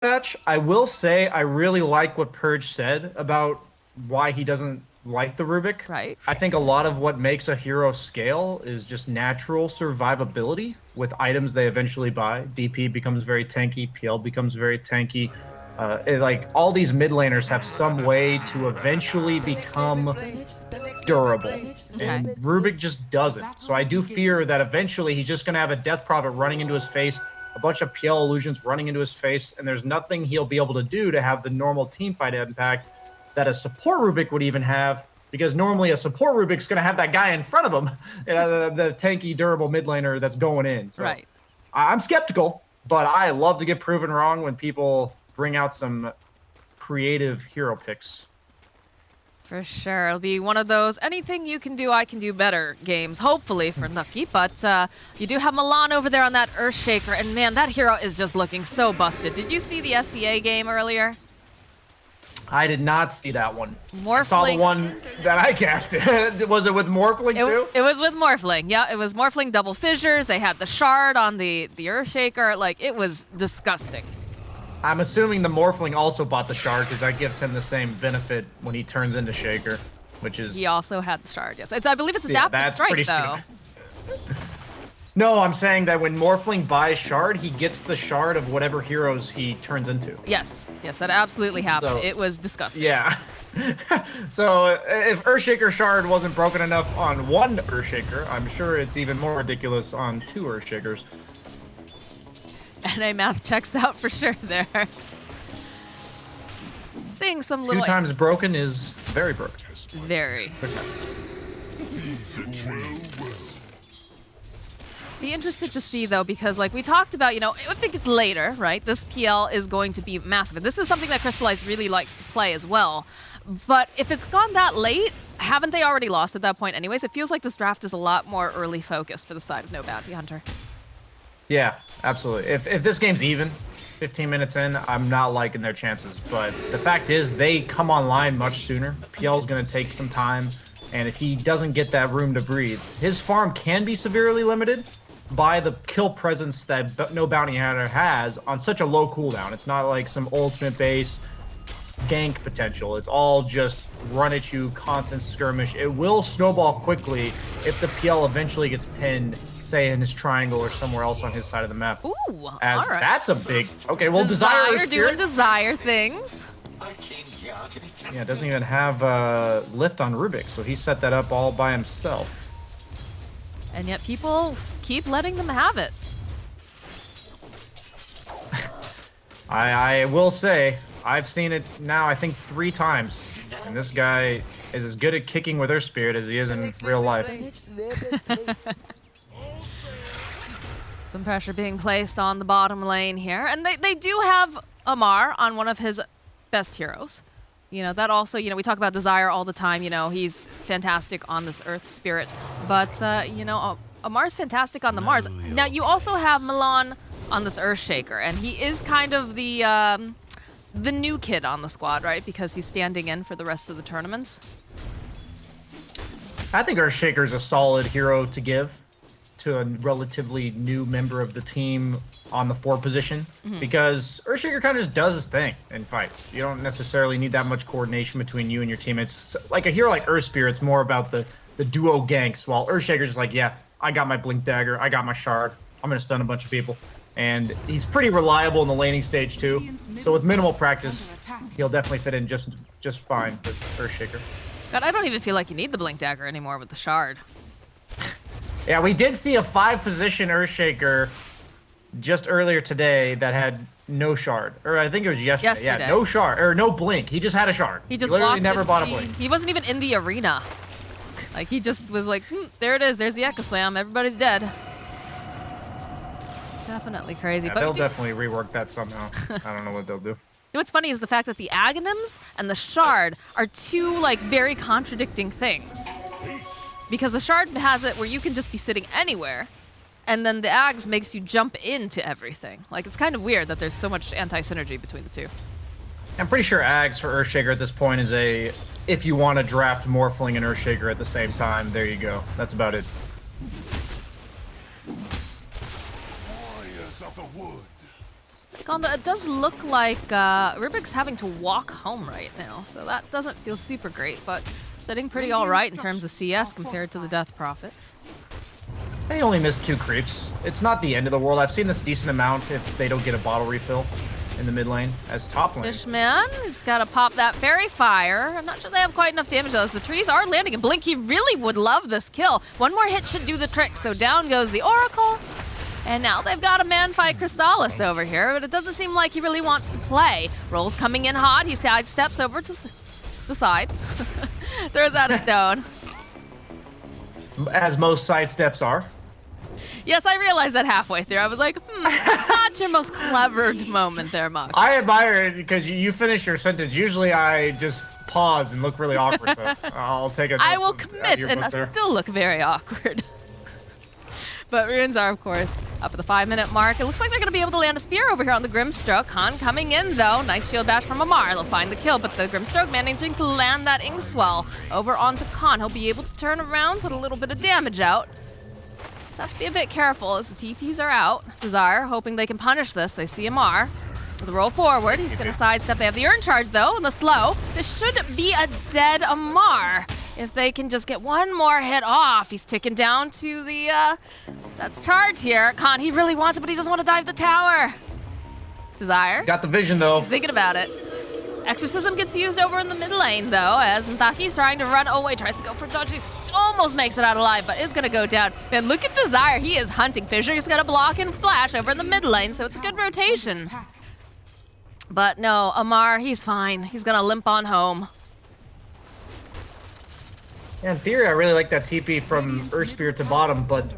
match. I will say I really like what Purge said about why he doesn't like the Rubik. Right. I think a lot of what makes a hero scale is just natural survivability with items they eventually buy. DP becomes very tanky, PL becomes very tanky. Like all these mid laners have some way to eventually become durable, and Rubik just doesn't. So I do fear that eventually he's just gonna have a Death Prophet running into his face, a bunch of PL illusions running into his face, and there's nothing he'll be able to do to have the normal team fight impact that a support Rubik would even have, because normally a support Rubik's going to have that guy in front of him, the tanky, durable mid laner that's going in. So Right. I'm skeptical, but I love to get proven wrong when people bring out some creative hero picks. For sure. It'll be one of those anything you can do, I can do better games, hopefully for Nucky. But you do have Milan over there on that Earthshaker, and man, that hero is just looking so busted. Did you see the SEA game earlier? I did not see that one. Morphling. I saw the one that I casted. Was it with Morphling too? It was with Morphling. Yeah, it was Morphling double fissures. They had the shard on the Earthshaker. Like, it was disgusting. I'm assuming the Morphling also bought the shard because that gives him the same benefit when he turns into Shaker, which is... He also had the shard, yes. I believe it's adaptive strike, though. No, I'm saying that when Morphling buys shard, he gets the shard of whatever heroes he turns into. Yes, that absolutely happened. So, it was disgusting. Yeah. So if Earthshaker shard wasn't broken enough on one Earthshaker, I'm sure it's even more ridiculous on two Earthshakers. NA math checks out for sure there. Seeing some little... 2 times broken is very broken. Very. Be interested to see, though, because like we talked about, you know, I think it's later, right? This PL is going to be massive. And this is something that Crystallize really likes to play as well. But if it's gone that late, haven't they already lost at that point anyways? It feels like this draft is a lot more early focused for the side of No Bounty Hunter. Yeah, absolutely. If this game's even, 15 minutes in, I'm not liking their chances. But the fact is, they come online much sooner. PL's going to take some time. And if he doesn't get that room to breathe, his farm can be severely limited by the kill presence that No Bounty Hunter has on such a low cooldown. It's not like some ultimate-based gank potential. It's all just run at you, constant skirmish. It will snowball quickly if the PL eventually gets pinned, say in his triangle or somewhere else on his side of the map. Ooh, all right. That's a big... Okay, well, Desire doing Desire things. Yeah, doesn't even have lift on Rubik, so he set that up all by himself. And yet people keep letting them have it. I will say, I've seen it now, I think 3 times. And this guy is as good at kicking with Earth Spirit as he is in real life. Some pressure being placed on the bottom lane here. And they do have Amar on one of his best heroes. You know, that also, you know, we talk about Desire all the time. You know, he's fantastic on this Earth Spirit. But, you know, Amar's fantastic on the Mars. Now, you also have Milan on this Earthshaker. And he is kind of the new kid on the squad, right? Because he's standing in for the rest of the tournaments. I think Earthshaker's a solid hero to give to a relatively new member of the team on the 4 position, because Earthshaker kind of just does his thing in fights. You don't necessarily need that much coordination between you and your teammates. So, like a hero like Earth Spirit's more about the duo ganks, while Earthshaker's just like, yeah, I got my Blink Dagger, I got my Shard, I'm gonna stun a bunch of people. And he's pretty reliable in the laning stage too. So with minimal practice, he'll definitely fit in just fine with Earthshaker. God, I don't even feel like you need the Blink Dagger anymore with the Shard. Yeah, we did see a 5-position Earthshaker just earlier today that had no shard. Or I think it was yesterday. Yeah, no shard. Or no blink. He just had a shard. He just literally never bought a blink. He wasn't even in the arena. Like, he just was like, there it is. There's the Echo Slam. Everybody's dead. Definitely crazy. Yeah, but they'll definitely rework that somehow. I don't know what they'll do. You know what's funny is the fact that the Aghanims and the Shard are 2, like, very contradicting things. Because the Shard has it where you can just be sitting anywhere, and then the Ags makes you jump into everything. Like, it's kind of weird that there's so much anti-synergy between the 2. I'm pretty sure Ags for Earthshaker at this point is a, if you want to draft Morphling and Earthshaker at the same time, there you go. That's about it. Warriors of the wood. Gondo, it does look like Rubik's having to walk home right now, so that doesn't feel super great, but sitting pretty all right in terms of CS compared to the Death Prophet. They only missed 2 creeps. It's not the end of the world. I've seen this decent amount if they don't get a bottle refill in the mid lane as top lane. Fishman, he's got to pop that fairy fire. I'm not sure they have quite enough damage though, as the trees are landing. And Blink, he really would love this kill. One more hit should do the trick, so down goes the Oracle. And now they've got a man fight Crystallis over here, but it doesn't seem like he really wants to play. Roll's coming in hot. He sidesteps over to the side. Throws out a stone. As most sidesteps are. Yes, I realized that halfway through. I was like, not your most clever moment there, Mog. I admire it because you finish your sentence. Usually I just pause and look really awkward. So I'll take it. I will commit and I still look very awkward. But runes are, of course, up at the 5-minute mark. It looks like they're going to be able to land a spear over here on the Grimstroke. Khan coming in, though. Nice shield bash from Amar. They'll find the kill, but the Grimstroke managing to land that Inkswell over onto Khan. He'll be able to turn around, put a little bit of damage out. Just have to be a bit careful as the TPs are out. Desire hoping they can punish this. They see Amar. With a roll forward, he's going to sidestep. They have the Urn Charge, though, and the slow. This should be a dead Amar. If they can just get one more hit off. He's ticking down to the, that's charge here. Khan, he really wants it, but he doesn't want to dive the tower. Desire. He's got the vision, though. He's thinking about it. Exorcism gets used over in the mid lane, though, as Ntaki's trying to run away, tries to go for dodge. He almost makes it out alive, but is going to go down. Man, look at Desire. He is hunting. Fisher's going to block and flash over in the mid lane, so it's a good rotation. But no, Amar, he's fine. He's going to limp on home. Yeah, in theory, I really like that TP from Earth Spirit to bottom, but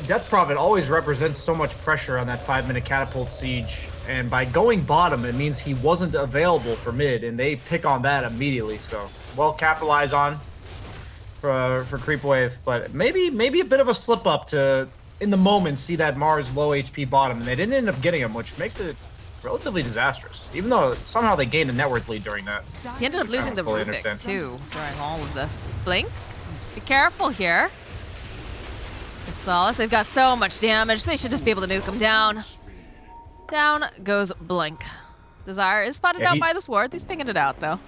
Death Prophet always represents so much pressure on that 5-minute catapult siege. And by going bottom, it means he wasn't available for mid, and they pick on that immediately. So, well capitalized on for Creepwave, but maybe a bit of a slip up to, in the moment, see that Mars low HP bottom, and they didn't end up getting him, which makes it relatively disastrous, even though somehow they gained a net worth lead during that. He ended up losing the Rubik, too, during all of this. Blink. Be careful here. Solace, they've got so much damage. They should just be able to nuke him down. Down goes Blink. Desire is spotted out by the sword. He's pinging it out, though.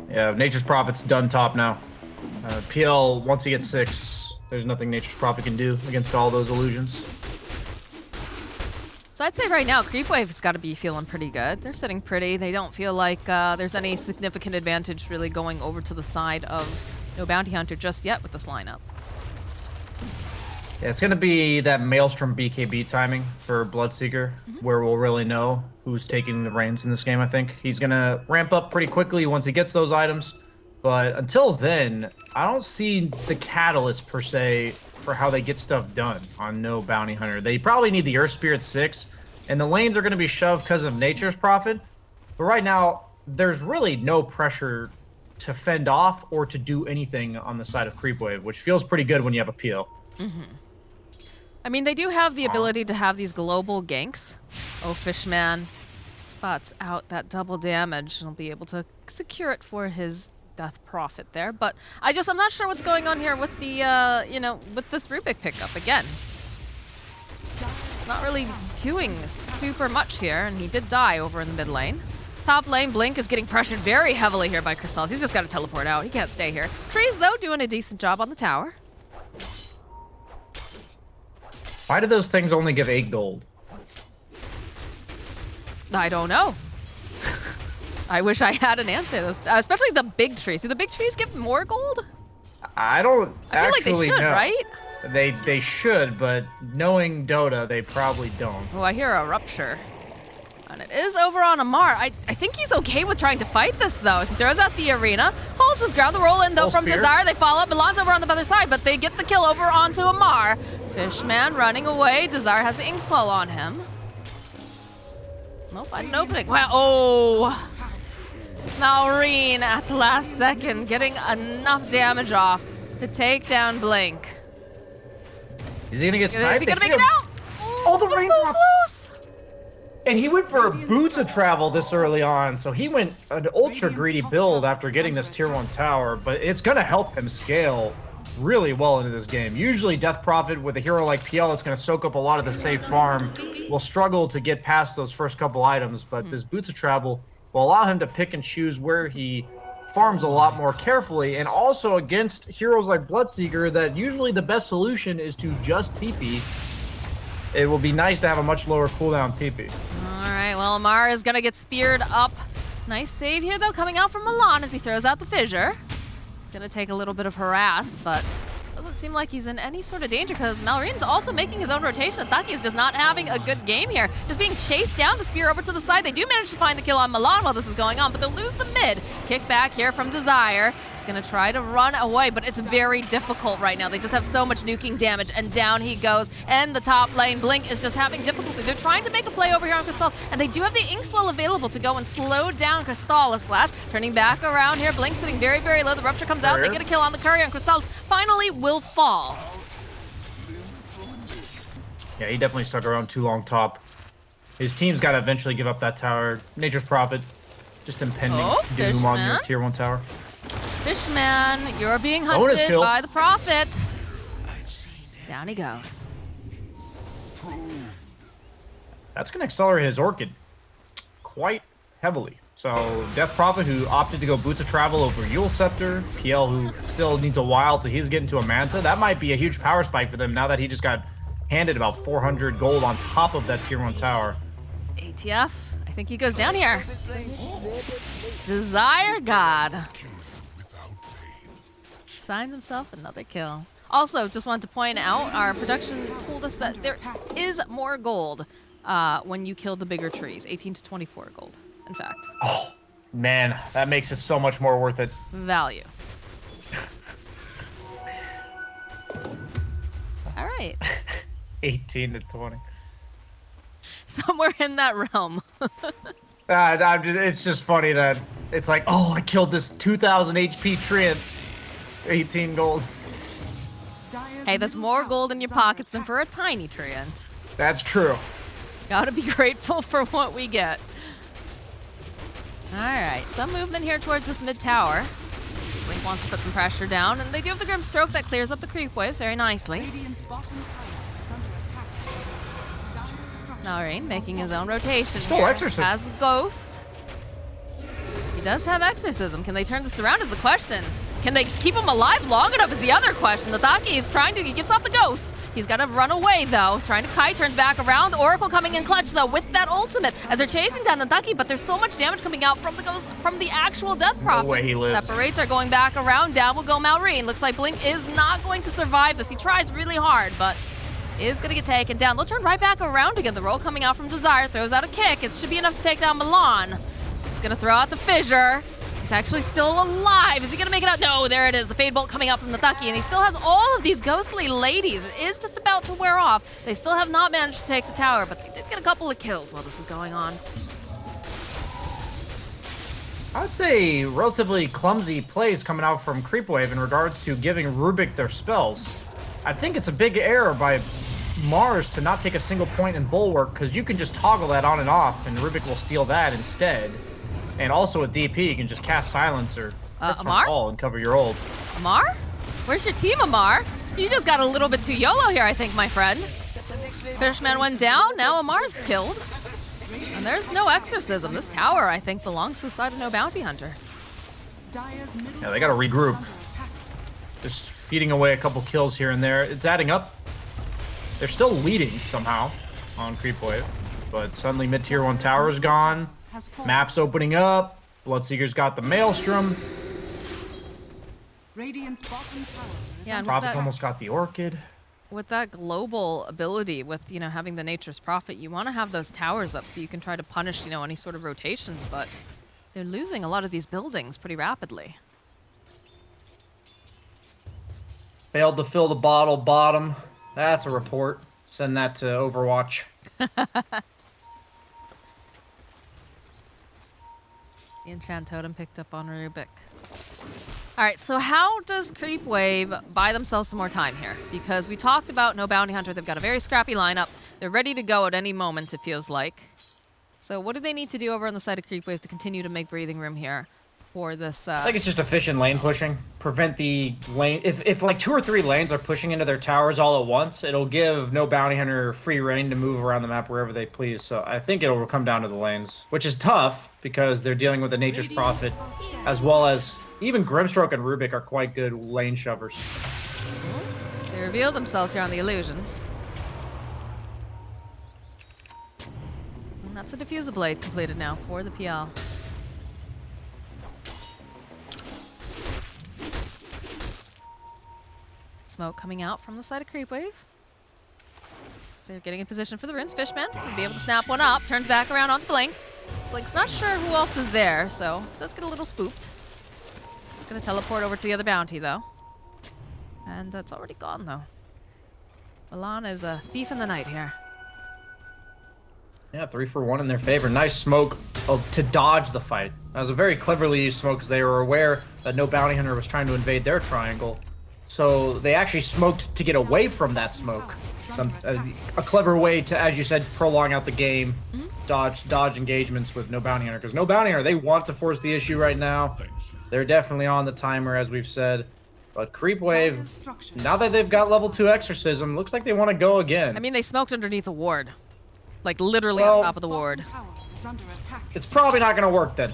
Yeah, Nature's Prophet's done top now. PL, once he gets 6, there's nothing Nature's Prophet can do against all those illusions. So I'd say right now, Creepwave's got to be feeling pretty good. They're sitting pretty. They don't feel like there's any significant advantage really going over to the side of no Bounty Hunter just yet with this lineup. Yeah, it's going to be that Maelstrom BKB timing for Bloodseeker, where we'll really know who's taking the reins in this game, I think. He's going to ramp up pretty quickly once he gets those items. But until then, I don't see the catalyst, per se, for how they get stuff done on no Bounty Hunter. They probably need the Earth Spirit 6, and the lanes are going to be shoved because of Nature's Prophet. But right now, there's really no pressure to fend off or to do anything on the side of Creepwave, which feels pretty good when you have a PO. I mean, they do have the ability to have these global ganks. Oh, Fishman spots out that double damage and will be able to secure it for his Death Prophet there. But I'm not sure what's going on here with the, with this Rubik pickup again. It's not really doing super much here, and he did die over in the mid lane. Top lane, Blink is getting pressured very heavily here by Crystallis. He's just got to teleport out. He can't stay here. Trees, though, doing a decent job on the tower. Why do those things only give 8 gold? I don't know. I wish I had an answer. Especially the big trees. Do the big trees give more gold? I don't I feel like they should, know. right? They should, but knowing Dota, they probably don't. Oh, I hear a rupture. And it is over on Amar. I think he's okay with trying to fight this, though. As he throws out the arena, holds his ground. The roll in, though, from Desire. They follow up. Milan's over on the other side, but they get the kill over onto Amar. Fishman running away. Desire has the Inkswell on him. No, find an opening. Wow. Oh. Maureen at the last second getting enough damage off to take down Blink. Is he gonna get sniped? Is he gonna make it out? Oh, the rain so drop. close. And he went for a boots of travel this early on, so he went an ultra greedy build after getting this tier 1 tower, but it's gonna help him scale really well into this game. Usually Death Prophet with a hero like PL that's going to soak up a lot of the safe farm will struggle to get past those first couple items, but this Boots of Travel will allow him to pick and choose where he farms a lot more carefully, and also against heroes like Bloodseeker that usually the best solution is to just TP. It will be nice to have a much lower cooldown TP. All right, well, Amar is going to get speared up. Nice save here, though, coming out from Milan as he throws out the fissure. It's going to take a little bit of harass, but doesn't seem like he's in any sort of danger because Malreen's also making his own rotation. Taki is just not having a good game here. Just being chased down, the spear over to the side. They do manage to find the kill on Milan while this is going on, but they'll lose the mid. Kick back here from Desire. He's going to try to run away, but it's very difficult right now. They just have so much nuking damage, and down he goes. And the top lane, Blink, is just having difficulty. They're trying to make a play over here on Crystal, and they do have the Inkswell available to go and slow down Crystal. Splash turning back around here. Blink sitting very, very low. The Rupture comes out. They get a kill on the Courier, and Crystal finally will fall. Yeah, he definitely stuck around too long top. His team's got to eventually give up that tower. Nature's Prophet, just impending doom on your tier 1 tower. Fishman, you're being hunted by the Prophet. Down he goes. That's going to accelerate his Orchid quite heavily. So Death Prophet, who opted to go Boots of Travel over Yule Scepter, PL, who still needs a while till he's getting to a Manta, that might be a huge power spike for them now that he just got handed about 400 gold on top of that tier 1 tower. ATF, I think he goes down here. Desire God signs himself another kill. Also, just wanted to point out, our production told us that there is more gold when you kill the bigger trees. 18 to 24 gold, in fact. Oh, man, that makes it so much more worth it. Value. All right. 18 to 20. Somewhere in that realm. It's just funny that it's like, oh, I killed this 2,000 HP Treant. 18 gold. Hey, that's more gold in your pockets than for a tiny Treant. That's true. Gotta be grateful for what we get. All right, some movement here towards this mid tower. Blink wants to put some pressure down, and they do have the Grim Stroke that clears up the creep waves very nicely. Malreen making his own rotation here. Exorcism. Has the Ghost. He does have Exorcism. Can they turn this around is the question. Can they keep him alive long enough is the other question. The Taki is trying to, he gets off the Ghost. He's got to run away though. He's trying to kite, turns back around. Oracle coming in clutch though with that ultimate as they're chasing down the Taki, but there's so much damage coming out from the Ghost, from the actual Death Prophet. No way he lives. Separates are going back around. Down will go Malreen. Looks like Blink is not going to survive this. He tries really hard, but is going to get taken down. They'll turn right back around again. The roll coming out from Desire throws out a kick. It should be enough to take down Milan. He's going to throw out the fissure. He's actually still alive. Is he going to make it out? No, there it is. The Fade Bolt coming out from the Taki, and he still has all of these ghostly ladies. It is just about to wear off. They still have not managed to take the tower, but they did get a couple of kills while this is going on. I would say relatively clumsy plays coming out from Creepwave in regards to giving Rubik their spells. I think it's a big error by Mars to not take a single point in Bulwark, because you can just toggle that on and off, and Rubik will steal that instead. And also with DP, you can just cast Silencer Amar? and cover your ult. Amar? Where's your team, Amar? You just got a little bit too YOLO here, I think, my friend. Fishman went down, now Amar's killed. And there's no Exorcism. This tower, I think, belongs to the side of no Bounty Hunter. Yeah, they gotta regroup. Just feeding away a couple kills here and there. It's adding up. They're still leading somehow on Creepwave, but suddenly mid-tier 1 tower is gone. Map's opening up. Bloodseeker's got the Maelstrom. Yeah, and Prophet's almost got the Orchid. with that global ability, with, you know, having the Nature's Prophet, you want to have those towers up so you can try to punish, you know, any sort of rotations, but they're losing a lot of these buildings pretty rapidly. Failed to fill the bottle bottom. That's a report. Send that to Overwatch. The Enchant Totem picked up on Rubik. All right, so how does Creepwave buy themselves some more time here? Because we talked about no Bounty Hunter. They've got a very scrappy lineup. They're ready to go at any moment, it feels like. So what do they need to do over on the side of Creepwave to continue to make breathing room here for this. I think it's just efficient lane pushing. Prevent the lane. If like 2 or 3 lanes are pushing into their towers all at once, it'll give no bounty hunter free reign to move around the map wherever they please. So I think it'll come down to the lanes, which is tough because they're dealing with the Nature's Prophet, as well as even Grimstroke and Rubik are quite good lane shovers. They reveal themselves here on the illusions. And that's a diffuser blade completed now for the PL. Smoke coming out from the side of Creepwave. So they're getting in position for the runes. Fishman will be able to snap one up. Turns back around onto Blink. Blink's not sure who else is there, so does get a little spooked. Gonna teleport over to the other bounty, though. And that's already gone, though. Milan is a thief in the night here. Yeah, 3 for 1 in their favor. Nice smoke to dodge the fight. That was a very cleverly used smoke because they were aware that no bounty hunter was trying to invade their triangle. So they actually smoked to get away from that smoke. A clever way to, as you said, prolong out the game, dodge engagements with no bounty hunter. Because no bounty hunter, they want to force the issue right now. They're definitely on the timer, as we've said. But Creepwave, now that they've got level 2 exorcism, looks like they want to go again. I mean, they smoked underneath a ward. Like, literally on top of the ward. It's probably not going to work then.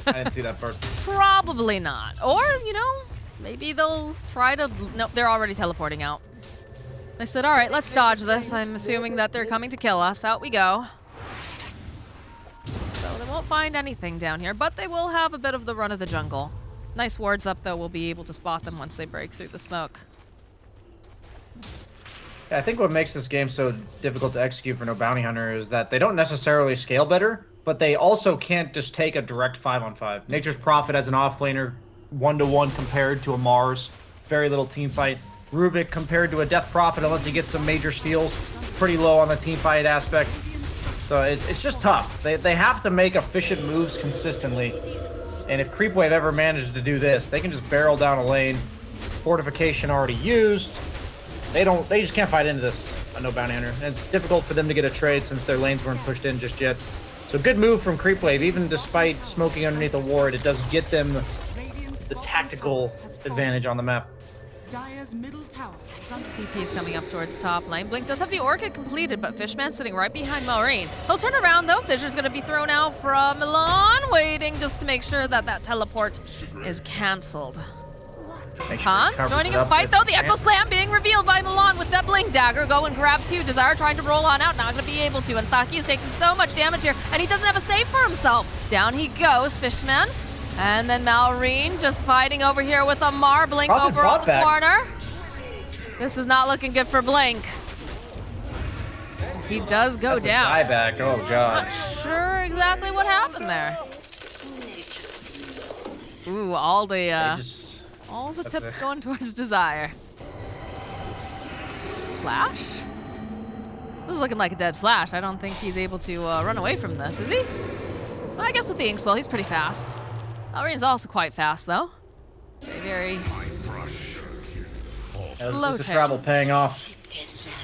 I didn't see that part. Probably not. Or, you know, maybe they'll try to... No, they're already teleporting out. They said, all right, let's dodge this. I'm assuming that they're coming to kill us. Out we go. So they won't find anything down here, but they will have a bit of the run of the jungle. Nice wards up, though. We'll be able to spot them once they break through the smoke. Yeah, I think what makes this game so difficult to execute for no bounty hunter is that they don't necessarily scale better, but they also can't just take a direct 5-on-5. Nature's Prophet as an offlaner, 1-to-1 compared to a Mars. Very little team fight. Rubik compared to a Death Prophet, unless he gets some major steals, pretty low on the team fight aspect. So it's just tough. They have to make efficient moves consistently. And if Creepwave ever manages to do this, they can just barrel down a lane. Fortification already used. They just can't fight into this, no bounty hunter. And it's difficult for them to get a trade since their lanes weren't pushed in just yet. So good move from Creepwave. Even despite smoking underneath a ward, it does get them the tactical advantage on the map. Dire's middle tower is under TP is coming up towards top lane. Blink does have the Orchid completed, but Fishman sitting right behind Maureen. He'll turn around, though. Fissure's going to be thrown out from Milan, waiting just to make sure that that teleport is cancelled. Khan joining in the fight, though. The Echo Slam being revealed by Milan with that Blink Dagger. Go and grab 2. Desire trying to roll on out. Not going to be able to. And Thaki is taking so much damage here, and he doesn't have a save for himself. Down he goes, Fishman. And then Maureen just fighting over here with a Mar. Blink over on the corner. This is not looking good for Blink. He does go down. Buyback. Oh, God. Not sure exactly what happened there. Ooh, all the tips going towards Desire. Flash? This is looking like a dead Flash. I don't think he's able to run away from this, is he? Well, I guess with the Inkswell, he's pretty fast. Alreen's also quite fast, though. It's a very slow the travel paying off.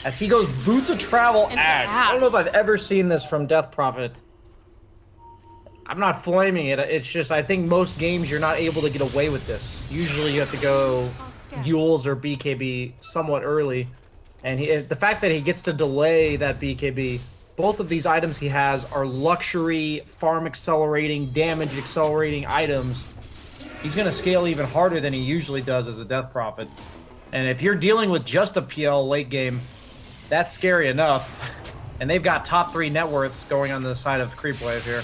As he goes boots of travel act. I don't know if I've ever seen this from Death Prophet. I'm not flaming it. It's just I think most games you're not able to get away with this. Usually you have to go Yules or BKB somewhat early. And the fact that he gets to delay that BKB, both of these items he has are luxury, farm accelerating, damage accelerating items. He's going to scale even harder than he usually does as a Death Prophet. And if you're dealing with just a PL late game, that's scary enough. And they've got top 3 net worths going on the side of Creepwave here.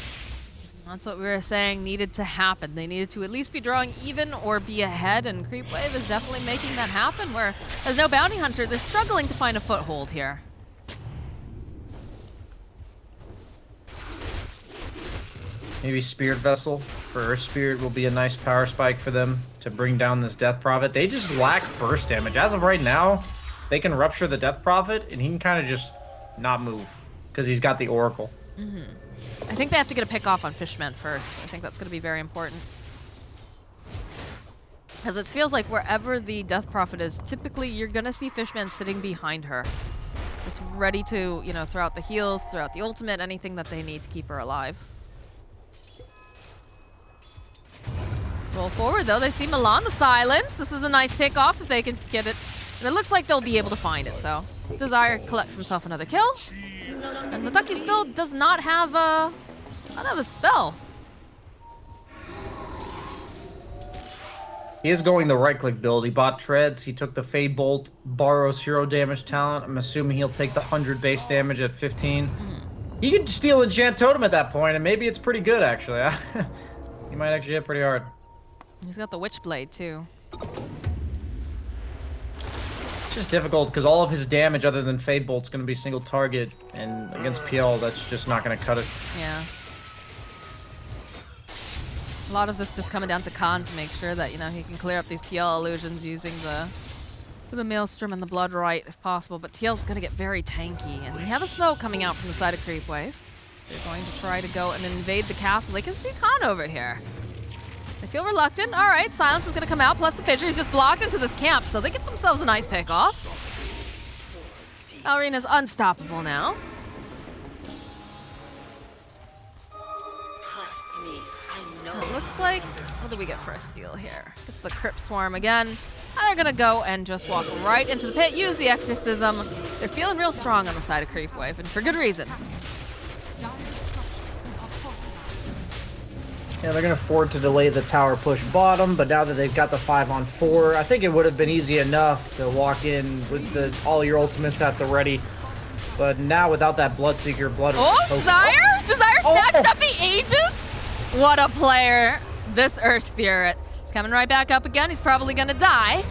That's what we were saying needed to happen. They needed to at least be drawing even or be ahead, and Creepwave is definitely making that happen, where as no bounty hunter, they're struggling to find a foothold here. Maybe Spirit Vessel for Spirit will be a nice power spike for them to bring down this Death Prophet. They just lack burst damage. As of right now, they can rupture the Death Prophet, and he can kind of just not move because he's got the Oracle. I think they have to get a pick off on Fishman first. I think that's going to be very important. Because it feels like wherever the Death Prophet is, typically you're going to see Fishman sitting behind her. Just ready to, you know, throw out the heals, throw out the ultimate, anything that they need to keep her alive. Roll forward, though. They see Milan, the silence. This is a nice pick off if they can get it. And it looks like they'll be able to find it, so Desire collects himself another kill. And Ladaki still does not have a spell. He is going the right-click build. He bought Treads. He took the Fade Bolt, borrows hero damage talent. I'm assuming he'll take the 100 base damage at 15. He could steal Enchant Totem at that point, and maybe it's pretty good, actually. He might actually hit pretty hard. He's got the Witchblade, too. It's just difficult, because all of his damage, other than Fade Bolt's going to be single target, and against PL, that's just not going to cut it. Yeah. A lot of this just coming down to Khan to make sure that, you know, he can clear up these PL illusions using the Maelstrom and the Blood Right if possible. But TL's going to get very tanky, and we have a smoke coming out from the side of Creepwave. So they're going to try to go and invade the castle. They can see Khan over here. They feel reluctant. All right, Silence is going to come out, plus the pitcher is just blocked into this camp, so they get themselves a nice pick off. Arena's unstoppable now. It looks like, what do we get for a steal here? Get the Crypt Swarm again. And they're gonna go and just walk right into the pit, use the Exorcism. They're feeling real strong on the side of Creepwave, and for good reason. Yeah, they're going to afford to delay the tower push bottom, but now that they've got the 5-on-4, I think it would have been easy enough to walk in with all your ultimates at the ready. But now without that Bloodseeker, Oh, Desire! Desire snatched up the Aegis! What a player, this Earth Spirit. He's coming right back up again. He's probably gonna die.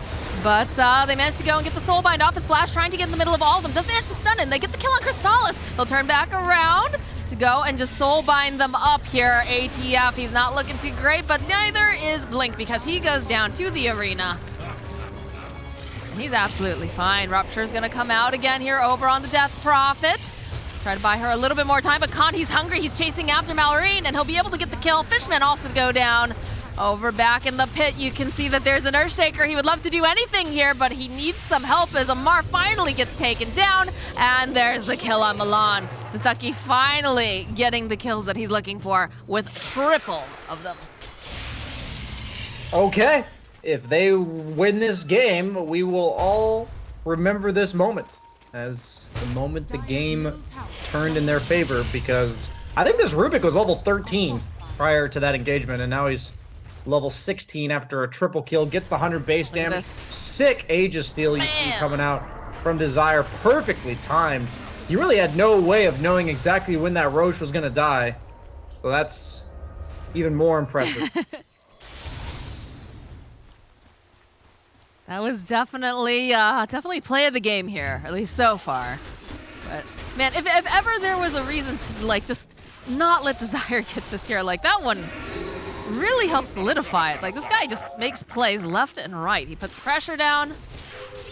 But they managed to go and get the Soulbind off his flash, trying to get in the middle of all of them. Does manage to stun him. They get the kill on Crystallis. They'll turn back around to go and just Soulbind them up here. ATF, he's not looking too great, but neither is Blink because he goes down to the arena. He's absolutely fine. Rupture's gonna come out again here over on the Death Prophet. Try to buy her a little bit more time, but Khan, he's hungry. He's chasing after Malorine, and he'll be able to get the kill. Fishman also to go down. Over back in the pit, you can see that there's an Earthshaker. He would love to do anything here, but he needs some help as Amar finally gets taken down. And there's the kill on Milan. The Ducky finally getting the kills that he's looking for with triple of them. Okay, if they win this game, we will all remember this moment as the moment the game turned in their favor, because I think this Rubik was level 13 prior to that engagement, and now he's level 16 after a triple kill, gets the 100 base damage. Sick Aegis steal you see coming out from Desire, perfectly timed. He really had no way of knowing exactly when that Roche was gonna die, so that's even more impressive. That was definitely play of the game here, at least so far. But man, if ever there was a reason to like just not let Desire get this here, like that one really helps solidify it. Like this guy just makes plays left and right. He puts the pressure down.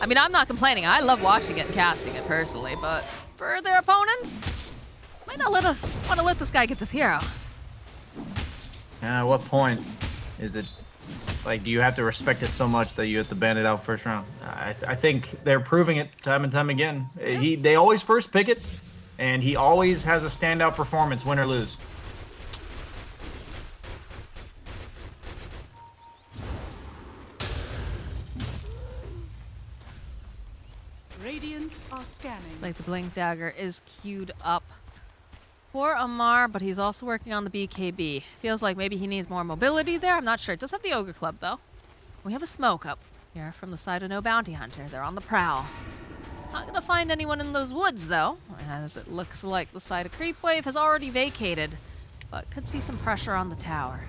I mean, I'm not complaining. I love watching it and casting it personally, but for their opponents, might not want to let this guy get this hero. At what point is it? Like, do you have to respect it so much that you have to ban it out first round? I think they're proving it time and time again. Yeah. They always first pick it, and he always has a standout performance, win or lose. Radiant are scanning. It's like the Blink Dagger is queued up for Amar, but he's also working on the BKB. Feels like maybe he needs more mobility there. I'm not sure. It does have the Ogre Club, though. We have a smoke up here from the side of No Bounty Hunter. They're on the prowl. Not going to find anyone in those woods, though, as it looks like the side of Creepwave has already vacated, but could see some pressure on the tower.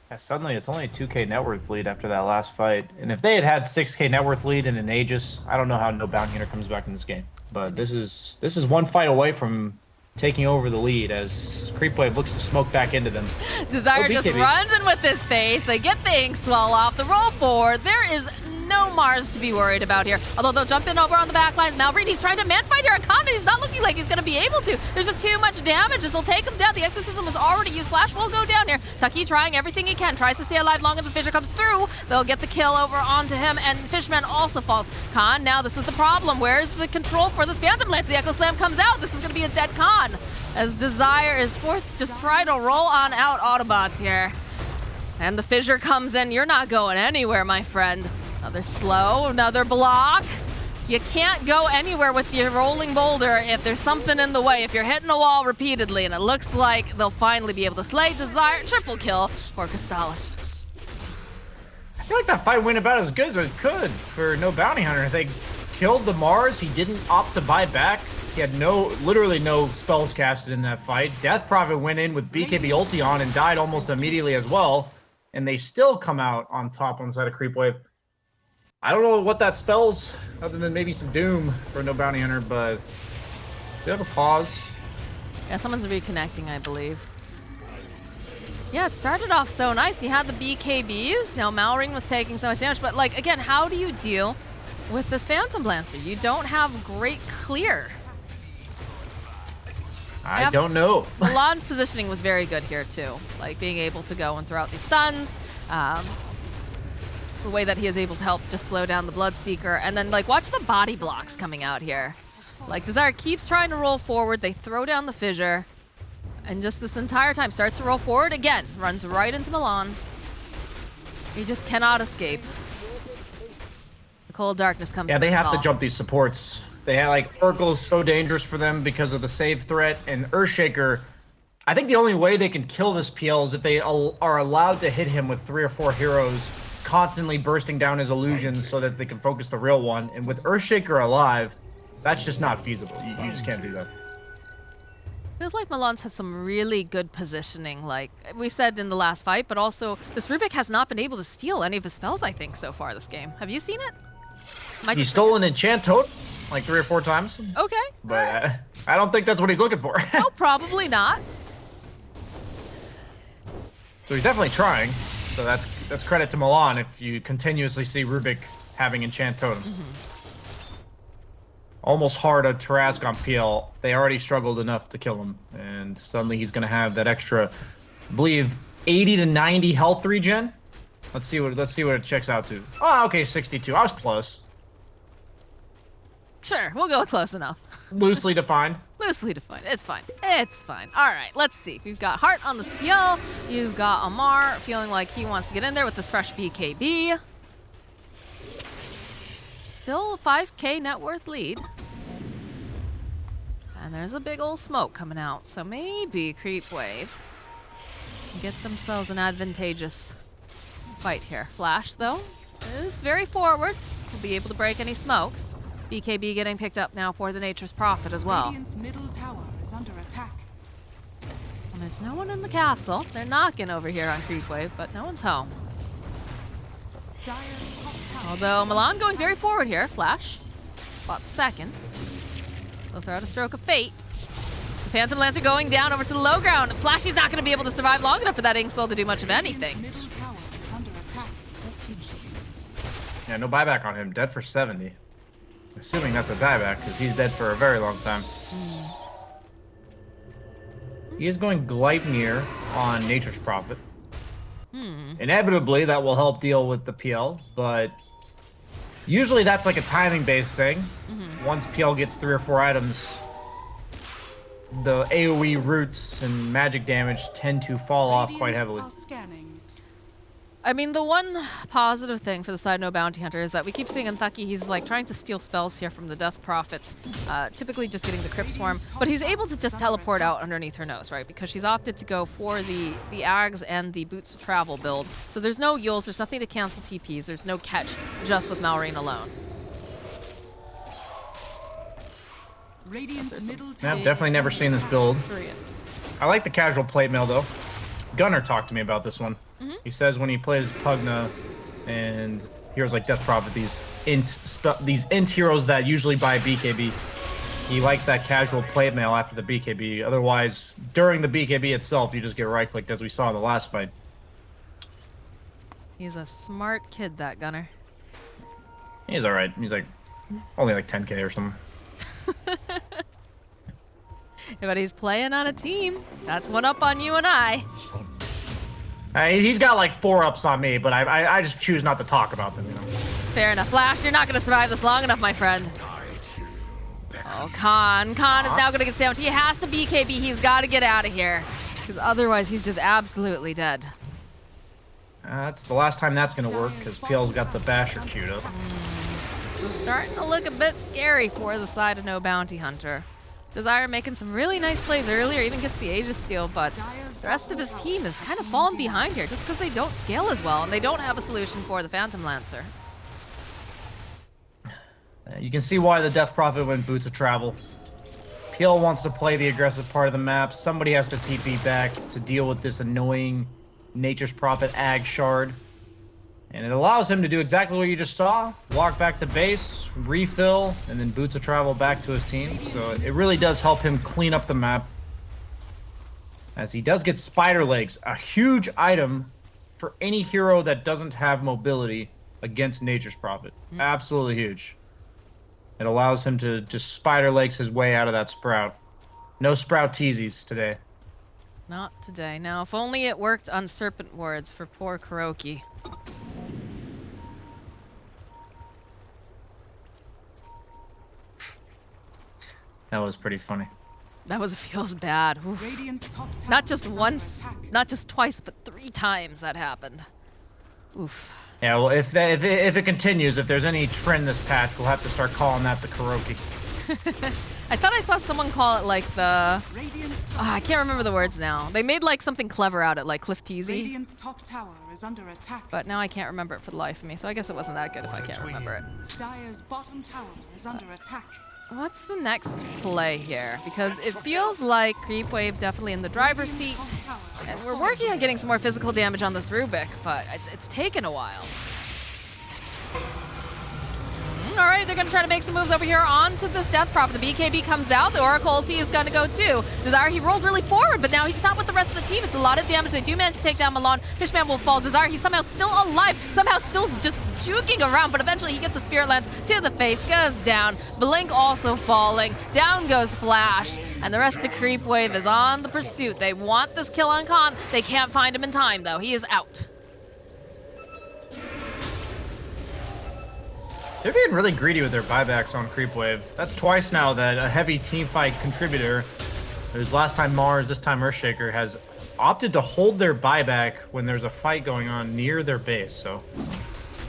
Yeah, suddenly it's only a 2K net worth lead after that last fight. And if they had 6K net worth lead and an Aegis, I don't know how No Bounty Hunter comes back in this game. But this is one fight away from taking over the lead as Creepwave looks to smoke back into them. Desire just runs in with this face. They get the Ink Swell off the roll forward. There is no Mars to be worried about here. Although they'll jump in over on the back lines. Malrine, he's trying to man-fight here. Akana, he's not looking like he's going to be able to. There's just too much damage. This will take him down. The exorcism was already used. Flash will go down here. Tucky trying everything he can. Tries to stay alive long as the Fissure comes through. They'll get the kill over onto him, and Fishman also falls. Khan, now this is the problem. Where's the control for this Phantom Lance? The Echo Slam comes out. This is going to be a dead Khan, as Desire is forced to just try to roll on out Autobots here. And the Fissure comes in. You're not going anywhere, my friend. Another slow, another block. You can't go anywhere with your rolling boulder if there's something in the way, if you're hitting a wall repeatedly, and it looks like they'll finally be able to slay Desire. Triple kill for Castalis. I feel like that fight went about as good as it could for No Bounty Hunter. They killed the Mars. He didn't opt to buy back. He had literally no spells casted in that fight. Death Prophet went in with BKB ulti on and died almost immediately as well. And they still come out on top on the side of Creepwave. I don't know what that spells, other than maybe some Doom for No Bounty Hunter, but they have a pause. Yeah, someone's reconnecting, I believe. Yeah, it started off so nice. He had the BKBs. Now, Malrine was taking so much damage, but, like, again, how do you deal with this Phantom Lancer? You don't have great clear. I don't know. Milan's positioning was very good here, too. Like, being able to go and throw out these stuns. The way that he is able to help just slow down the Bloodseeker. And then, like, watch the body blocks coming out here. Like, Desire keeps trying to roll forward. They throw down the Fissure. And just this entire time starts to roll forward again. Runs right into Milan. He just cannot escape. The cold darkness comes. Yeah, they have to jump these supports. They had, like, Urkel is so dangerous for them because of the save threat, and Earthshaker, I think the only way they can kill this PL is if they are allowed to hit him with 3 or 4 heroes constantly bursting down his illusions so that they can focus the real one. And with Earthshaker alive, that's just not feasible. You just can't do that. Feels like Milan's had some really good positioning, like we said in the last fight, but also this Rubik has not been able to steal any of his spells, I think, so far this game. Have you seen it? He stole an enchant totem like 3 or 4 times. Okay. But I don't think that's what he's looking for. No, probably not. So he's definitely trying. So that's credit to Milan if you continuously see Rubik having enchant totem. Almost hard to Tarask on PL. They already struggled enough to kill him, and suddenly he's gonna have that extra, I believe, 80 to 90 health regen. Let's see what it checks out to. Oh, okay, 62. I was close. Sure, we'll go with close enough. Loosely defined. Loosely defined. It's fine. It's fine. All right, let's see. We've got Heart on this PL. You've got Amar feeling like he wants to get in there with this fresh BKB. Still 5K net worth lead. And there's a big old smoke coming out. So maybe Creepwave can get themselves an advantageous fight here. Flash, though, is very forward. Will be able to break any smokes. BKB getting picked up now for the Nature's Prophet as well. Radiant's middle tower is under attack. And there's no one in the castle. They're knocking over here on Creepwave, but no one's home. Dire's top tower. Although Milan going very forward here. Flash, about second. They'll throw out a stroke of fate. The Phantom Lancer going down over to the low ground. Flashy's not going to be able to survive long enough for that ink spell to do much of anything. Middle tower is under attack. Yeah, no buyback on him. Dead for 70. Assuming that's a dieback, because he's dead for a very long time. He is going Gleipnir on Nature's Prophet. Inevitably, that will help deal with the PL, but usually that's like a timing-based thing. Once PL gets 3 or 4 items, the AoE roots and magic damage tend to fall off quite heavily. Are scanning. I mean, the one positive thing for the side No Bounty Hunter is that we keep seeing Untucky, he's like trying to steal spells here from the Death Prophet, typically just getting the Crypt Swarm, but he's able to just teleport out underneath her nose, right? Because she's opted to go for the Ags and the Boots to Travel build. So there's no Yules, there's nothing to cancel TPs, there's no catch just with Malrine alone. Radiant's middle Yeah, tower. I've definitely never seen this build. I like the casual plate mail though. Gunnar talked to me about this one. He says when he plays Pugna and heroes like Death Prophet, these int heroes that usually buy BKB, he likes that casual plate mail after the BKB. Otherwise, during the BKB itself, you just get right-clicked as we saw in the last fight. He's a smart kid, that Gunnar. He's all right. He's like only like 10K or something. But he's playing on a team. That's one up on you and I. He's got like 4 ups on me, but I just choose not to talk about them, you know. Fair enough. Flash, you're not going to survive this long enough, my friend. Oh, Khan is now going to get sandwiched. He has to BKB. He's got to get out of here. Because otherwise, he's just absolutely dead. That's the last time that's going to work, because PL's got the Basher queued up. This is starting to look a bit scary for the side of No Bounty Hunter. Desire making some really nice plays earlier, even gets the Aegis steal, but the rest of his team is kind of falling behind here just because they don't scale as well, and they don't have a solution for the Phantom Lancer. You can see why the Death Prophet went Boots of Travel. PL wants to play the aggressive part of the map. Somebody has to TP back to deal with this annoying Nature's Prophet Ag Shard. And it allows him to do exactly what you just saw. Walk back to base, refill, and then Boots of Travel back to his team. So it really does help him clean up the map. As he does get Spider Legs, a huge item for any hero that doesn't have mobility against Nature's Prophet. Absolutely huge. It allows him to just Spider Legs his way out of that Sprout. No Sprout teasies today. Not today. Now, if only it worked on Serpent Wards for poor Kuroki. That was pretty funny. That feels bad. Oof. Radiant's top tower Not just is under once, attack. not just twice, but 3 times that happened. Oof. Yeah, well, if it continues, if there's any trend this patch, we'll have to start calling that the Kuroki. I thought I saw someone call it like the... Radiant's I can't remember the words now. They made like something clever out of it, like Cliff Teasy. Radiant's top tower is under attack. But now I can't remember it for the life of me, so I guess it wasn't that good if I can't remember it. Dire's bottom tower is under attack. What's the next play here? Because it feels like Creepwave definitely in the driver's seat. And we're working on getting some more physical damage on this Rubik, but it's taken a while. All right, they're going to try to make some moves over here onto this Death Prophet. The BKB comes out. The Oracle ulti is going to go too. Desire, he rolled really forward, but now he's not with the rest of the team. It's a lot of damage. They do manage to take down Milan. Fishman will fall. Desire, he's somehow still alive, somehow still just juking around, but eventually he gets a Spirit Lance to the face, goes down. Blink also falling. Down goes Flash. And the rest of Creepwave is on the pursuit. They want this kill on Khan. They can't find him in time, though. He is out. They're being really greedy with their buybacks on Creepwave. That's twice now that a heavy teamfight contributor, it was last time Mars, this time Earthshaker, has opted to hold their buyback when there's a fight going on near their base. So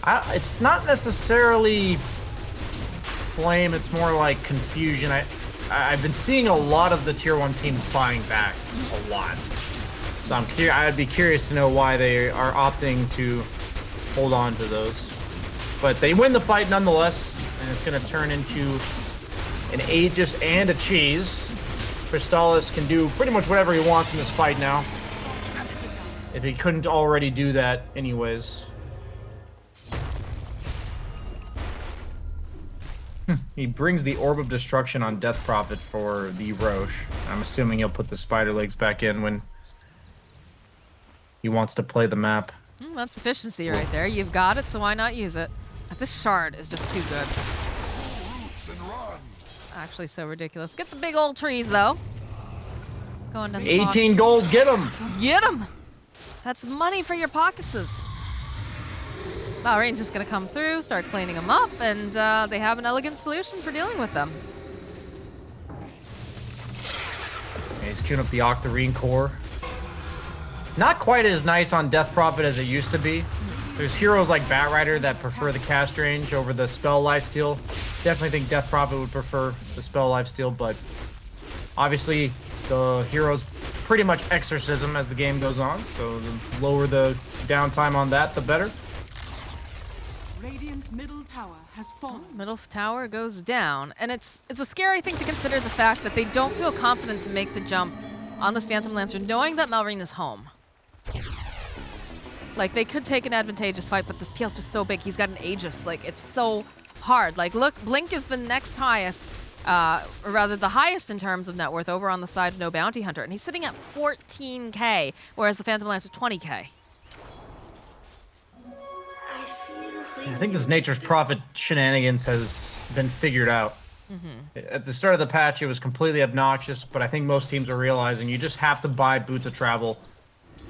it's not necessarily flame, it's more like confusion. I've been seeing a lot of the tier 1 teams buying back a lot. So I'd be curious to know why they are opting to hold on to those. But they win the fight nonetheless, and it's going to turn into an Aegis and a cheese. Crystallis can do pretty much whatever he wants in this fight now, if he couldn't already do that anyways. He brings the Orb of Destruction on Death Prophet for the Roche. I'm assuming he'll put the Spider Legs back in when he wants to play the map. That's efficiency right there. You've got it, so why not use it? This shard is just too good. Actually, so ridiculous. Get the big old trees, though. Going down the 18 gold, get him! Get him! That's money for your pockets. Valrain's just gonna come through, start cleaning them up, and they have an elegant solution for dealing with them. He's queuing up the Octarine Core. Not quite as nice on Death Prophet as it used to be. There's heroes like Batrider that prefer the cast range over the spell lifesteal. Definitely think Death Prophet would prefer the spell lifesteal, but obviously the heroes pretty much exorcism as the game goes on, so the lower the downtime on that, the better. Radiant's middle tower has fallen. Middle tower goes down, and it's a scary thing to consider the fact that they don't feel confident to make the jump on this Phantom Lancer, knowing that Malrine is home. Like, they could take an advantageous fight, but this PL's just so big. He's got an Aegis. Like, it's so hard. Like, look, Blink is the next highest, or rather the highest in terms of net worth over on the side of No Bounty Hunter, and he's sitting at 14K, whereas the Phantom Lancer is 20K. I feel I think this Nature's Prophet shenanigans has been figured out. At the start of the patch, it was completely obnoxious, but I think most teams are realizing you just have to buy Boots of Travel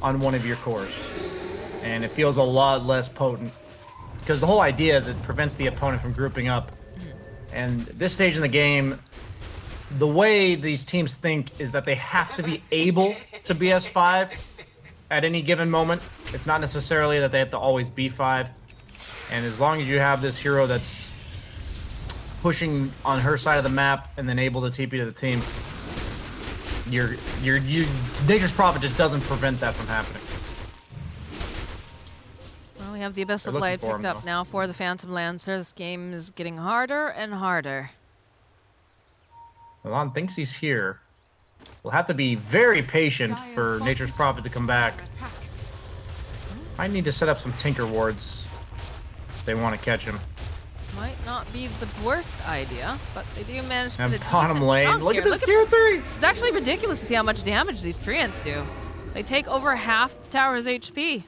on one of your cores. And it feels a lot less potent. Because the whole idea is it prevents the opponent from grouping up. And this stage in the game, the way these teams think is that they have to be able to BS5 at any given moment. It's not necessarily that they have to always B5. And as long as you have this hero that's pushing on her side of the map and then able to TP to the team, Nature's Prophet just doesn't prevent that from happening. Well, we have the Abyssal They're Blade looking for picked him, up though. now for the Phantom Lancer. This game is getting harder and harder. Milan thinks he's here. We'll have to be very patient Dire's for bottom Nature's tower Prophet to come is back. under attack. I need to set up some Tinker Wards if they want to catch him. Might not be the worst idea, but they do manage to And put a bottom decent lane, chunk look here. at this tier 3! It's actually ridiculous to see how much damage these treants do. They take over half the tower's HP.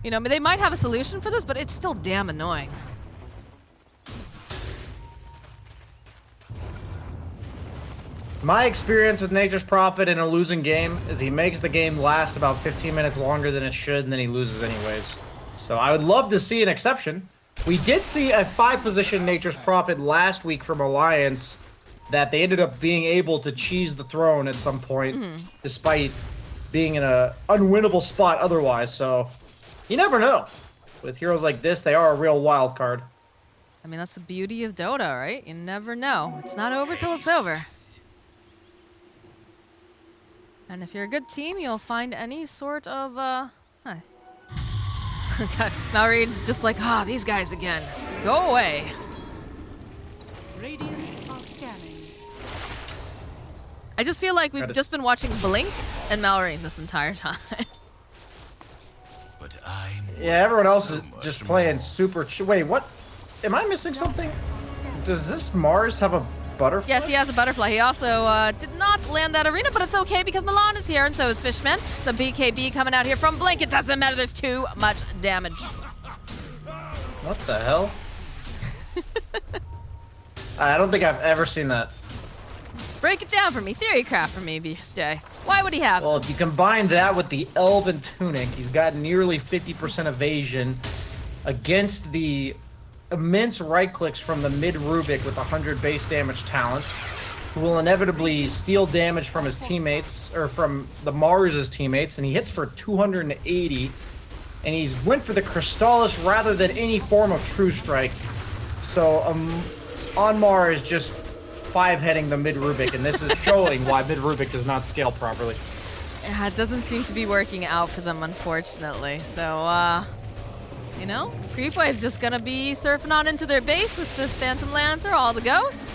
You know, they might have a solution for this, but it's still damn annoying. My experience with Nature's Prophet in a losing game is he makes the game last about 15 minutes longer than it should, and then he loses anyways. So I would love to see an exception. We did see a 5-position Nature's Prophet last week from Alliance that they ended up being able to cheese the throne at some point, despite being in a unwinnable spot otherwise. So you never know. With heroes like this, they are a real wild card. I mean, that's the beauty of Dota, right? You never know. It's not over till it's over. And if you're a good team, you'll find any sort of, Malraine's just like, these guys again. Go away. Radiant are scanning. I just feel like we've That is- just been watching Blink and Malraine this entire time. But I'm Yeah, everyone else is so much just playing more. super. Wait, what? Am I missing something? Does this Mars have a butterfly? Yes, he has a butterfly. He also did not land that arena, but it's okay because Milan is here and so is Fishman. The BKB coming out here from Blink. It doesn't matter. There's too much damage. What the hell? I don't think I've ever seen that. Break it down for me. Theorycraft for me, BSJ. Why would he have Well, if you combine that with the Elven Tunic, he's got nearly 50% evasion against the immense right clicks from the mid Rubik with 100 base damage talent, who will inevitably steal damage from his teammates, or from the Mars's teammates, and he hits for 280, and he's went for the Crystallis rather than any form of True Strike. So, Onmar is just 5-heading the mid Rubik, and this is showing why mid Rubik does not scale properly. Yeah, it doesn't seem to be working out for them, unfortunately. So, you know, Creepwave's just gonna be surfing on into their base with this Phantom Lancer, all the ghosts.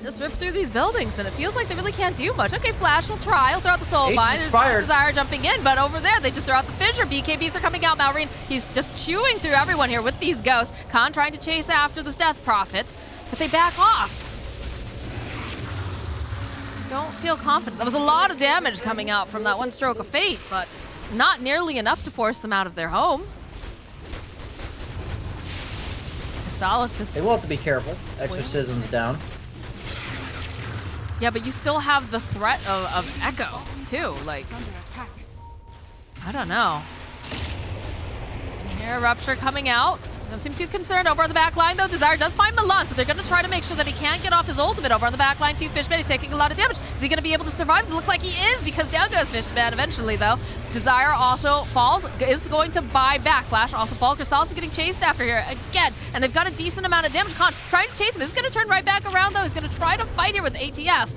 Just rip through these buildings, and it feels like they really can't do much. Okay, Flash will try. He'll throw out the Soul Ace Bind. is There's fired. Desire jumping in, but over there, they just throw out the Fissure. BKBs are coming out. Malrine, he's just chewing through everyone here with these ghosts. Khan trying to chase after this Death Prophet, but they back off. Don't feel confident. There was a lot of damage coming out from that one stroke of fate, but not nearly enough to force them out of their home. Crystallis just... They will have to be careful. Exorcism's down. Yeah, but you still have the threat of Echo, too. Like, Is under attack. I don't know. Here, Rupture coming out. Don't seem too concerned over on the back line, though. Desire does find Milan, so they're going to try to make sure that he can't get off his ultimate over on the back line, too. Fishman, he's taking a lot of damage. Is he going to be able to survive? It looks like he is, because down goes Fishman eventually, though. Desire also falls, is going to buy back. Flash also falls. Crystallis is getting chased after here again, and they've got a decent amount of damage. Khan trying to chase him. This is going to turn right back around, though. He's going to try to fight here with ATF.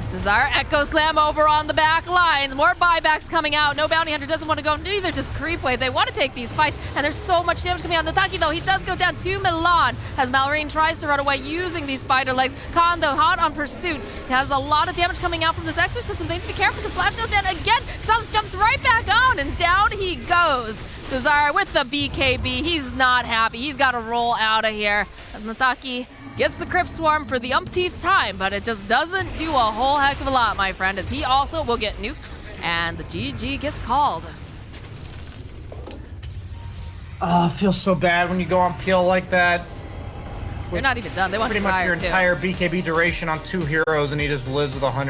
Desire Echo Slam over on the back lines. More buybacks coming out. No Bounty Hunter doesn't want to go. Neither does Creepwave. They want to take these fights, and there's so much damage coming out. Nataki, though, he does go down to Milan as Malrine tries to run away using these spider legs. Khan, though, hot on pursuit. He has a lot of damage coming out from this Exorcism. They need to be careful because Flash goes down again. Salas jumps right back on, and down he goes. Desire with the BKB. He's not happy. He's got to roll out of here. And Nataki gets the Crypt Swarm for the umpteenth time, but it just doesn't do a whole heck of a lot, my friend, as he also will get nuked, and the GG gets called. Oh, it feels so bad when you go on peel like that. They're not even done. They want Pretty much Desire your too. entire BKB duration on 2 heroes, and he just lives with 100.